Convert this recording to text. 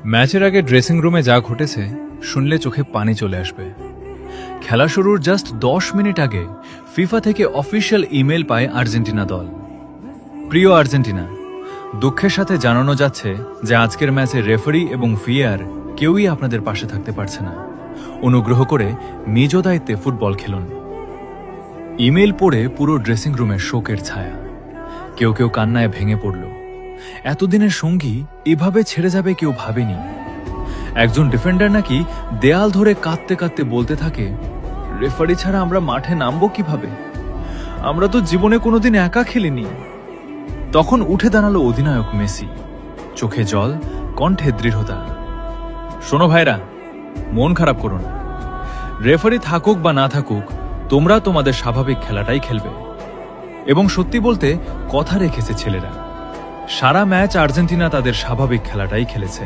ম্যাচের আগে ড্রেসিং রুমে যা ঘটেছে শুনলে চোখে পানি চলে আসবে। খেলা শুরুর জাস্ট 10 মিনিট আগে ফিফা থেকে অফিসিয়াল ইমেল পায় আর্জেন্টিনা দল। প্রিয় আর্জেন্টিনা, দুঃখের সাথে জানানো যাচ্ছে যে আজকের ম্যাচে রেফারি এবং ভিএআর কেউই আপনাদের পাশে থাকতে পারছে না। অনুগ্রহ করে নিজ দায়িত্বে ফুটবল খেলুন। ইমেল পড়ে পুরো ড্রেসিং রুমে শোকের ছায়া। কেউ কেউ কান্নায় ভেঙে পড়ল। এতদিনের সঙ্গী এভাবে ছেড়ে যাবে কেউ ভাবেনি। একজন ডিফেন্ডার নাকি দেয়াল ধরে কাঁদতে কাঁদতে বলতে থাকে, রেফারি ছাড়া আমরা মাঠে নামবো কিভাবে? আমরা তো জীবনে কোনোদিন একা খেলিনি। তখন উঠে দাঁড়ালো অধিনায়ক মেসি, চোখে জল, কণ্ঠে দৃঢ়তা। শোনো ভাইরা, মন খারাপ করো না। রেফারি থাকুক বা না থাকুক, তোমরা তোমাদের স্বাভাবিক খেলাটাই খেলবে। এবং সত্যি বলতে কথা রেখেছে ছেলেরা। সারা ম্যাচ আর্জেন্টিনা তাদের স্বাভাবিক খেলাটাই খেলেছে।